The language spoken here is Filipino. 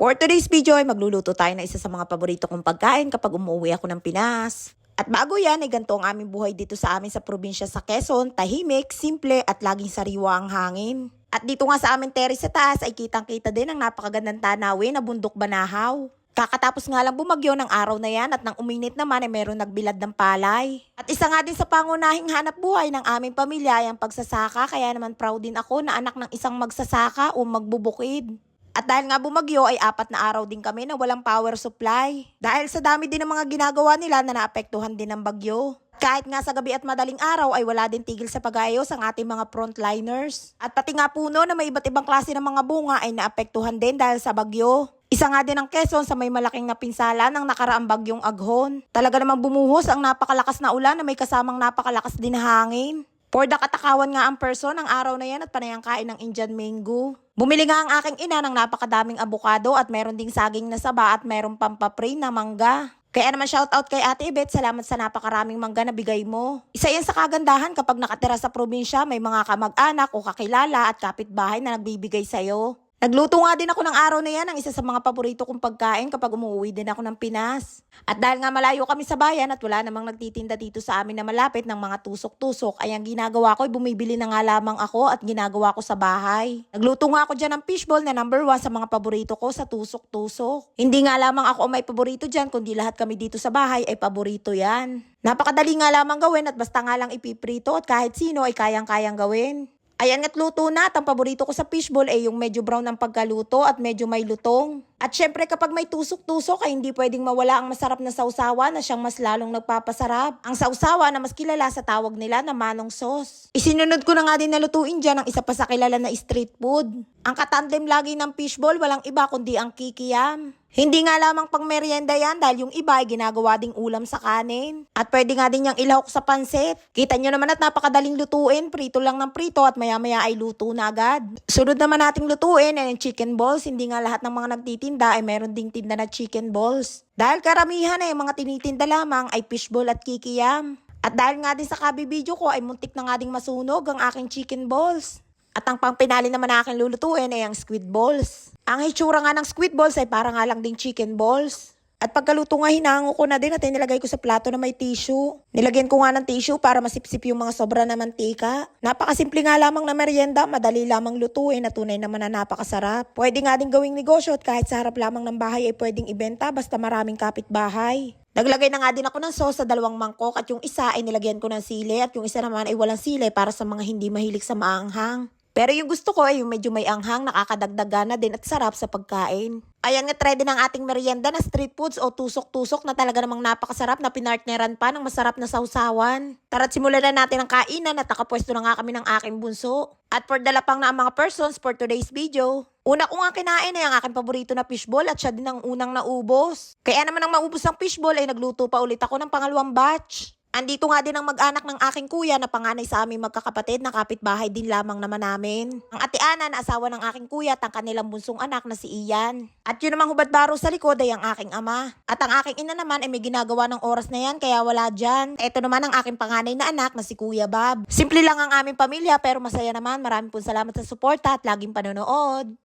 For today's video ay magluluto tayo ng isa sa mga paborito kong pagkain kapag umuwi ako ng Pinas. At bago yan ay ganito ang aming buhay dito sa amin sa probinsya sa Quezon, tahimik, simple at laging sariwa ang hangin. At dito nga sa amin terrace sa taas ay kitang-kita din ang napakagandang tanawin na bundok Banahaw. Kakatapos nga lang bumagyo ng araw na yan at nang uminit naman ay meron nagbilad ng palay. At isa nga din sa pangunahing hanap buhay ng aming pamilya ay ang pagsasaka, kaya naman proud din ako na anak ng isang magsasaka o magbubukid. At dahil nga bumagyo ay 4 na araw din kami na walang power supply. Dahil sa dami din ng mga ginagawa nila na naapektuhan din ng bagyo. Kahit nga sa gabi at madaling araw ay wala din tigil sa pag-aayos ang ating mga frontliners. At pati nga puno na may iba't ibang klase ng mga bunga ay naapektuhan din dahil sa bagyo. Isa nga din ang Quezon sa may malaking napinsala ng nakaraang bagyong Aghon. Talaga namang bumuhos ang napakalakas na ulan na may kasamang napakalakas din na hangin. For the katakawan nga ang person ang araw na yan at panayang kain ng Indian mango. Bumili nga ang aking ina ng napakadaming abukado at meron ding saging na saba at meron pampapray na mangga. Kaya naman shoutout kay Ate Ibet, salamat sa napakaraming mangga na bigay mo. Isa yan sa kagandahan kapag nakatira sa probinsya, may mga kamag-anak o kakilala at kapitbahay na nagbibigay sa'yo. Nagluto nga din ako ng araw na yan ang isa sa mga paborito kong pagkain kapag umuwi din ako ng Pinas. At dahil nga malayo kami sa bayan at wala namang nagtitinda dito sa amin na malapit ng mga tusok-tusok, ay ang ginagawa ko ay bumibili na nga lamang ako at ginagawa ko sa bahay. Nagluto nga ako dyan ng fishball na number 1 sa mga paborito ko sa tusok-tusok. Hindi nga lamang ako may paborito dyan, kundi lahat kami dito sa bahay ay paborito yan. Napakadali nga lamang gawin at basta nga lang ipiprito at kahit sino ay kayang-kayang gawin. Ayan nga't luto na at ang paborito ko sa fishball ay yung medyo brown ng pagkaluto at medyo may lutong. At syempre kapag may tusok-tusok ay hindi pwedeng mawala ang masarap na sausawa na siyang mas lalong nagpapasarap. Ang sausawa na mas kilala sa tawag nila na manong sauce. Isinunod ko na nga din na lutuin dyan ang isa pa sa kilala na street food. Ang katandem lagi ng fishball walang iba kundi ang kikiyam. Hindi nga lamang pang merienda yan dahil yung iba ay ginagawa ding ulam sa kanin. At pwede nga din yung ilahok sa pansit. Kita nyo naman at napakadaling lutuin, prito lang ng prito at maya-maya ay luto na agad. Sunod naman nating lutuin ay yung chicken balls. Hindi nga lahat ng mga nagtitinda ay meron ding tinda na chicken balls. Dahil karamihan ay mga tinitinda lamang ay fishball at kikiyam. At dahil nga din sa kabibidyo ko ay muntik na nga ding masunog ang aking chicken balls. At ang pangpinali naman na aking lulutuin ay ang squid balls. Ang hitsura nga ng squid balls ay parang nga lang ding chicken balls. At pagkaluto nga hinango ko na din at nilagay ko sa plato na may tissue. Nilagyan ko nga ng tissue para masipsip yung mga sobra na mantika. Napakasimple nga lamang na merienda, madali lamang lutuin at tunay naman na napakasarap. Pwede nga din gawing negosyo at kahit sa harap lamang ng bahay ay pwedeng ibenta basta maraming kapitbahay. Naglagay na nga din ako ng sauce sa 2 mangkok at yung isa ay nilagyan ko ng sili at yung isa naman ay walang sili para sa mga hindi mahilig sa maanghang. Pero yung gusto ko ay yung medyo may anghang, nakakadagdaga na din at sarap sa pagkain. Ayan nga ready ng ating merienda na street foods o tusok-tusok na talaga namang napakasarap na pinartneran pa ng masarap na sausawan. Tara't simulan na natin ang kainan at nakapwesto na nga kami ng aking bunso. At for dalapang na ang mga persons for today's video. Una ko nga kinain ay ang aking paborito na fishball at siya din ang unang naubos. Kaya naman ang maubos ang fishball ay nagluto pa ulit ako ng pangalawang batch. Andito nga din ang mag-anak ng aking kuya na panganay sa aming magkakapatid na kapitbahay din lamang naman namin. Ang ate Ana na asawa ng aking kuya at ang kanilang bunsong anak na si Ian. At yun namang hubad baro sa likod ay ang aking ama. At ang aking ina naman ay may ginagawa ng oras na yan kaya wala dyan. Ito naman ang aking panganay na anak na si Kuya Bob. Simple lang ang aming pamilya pero masaya naman. Maraming po salamat sa suporta at laging panonood.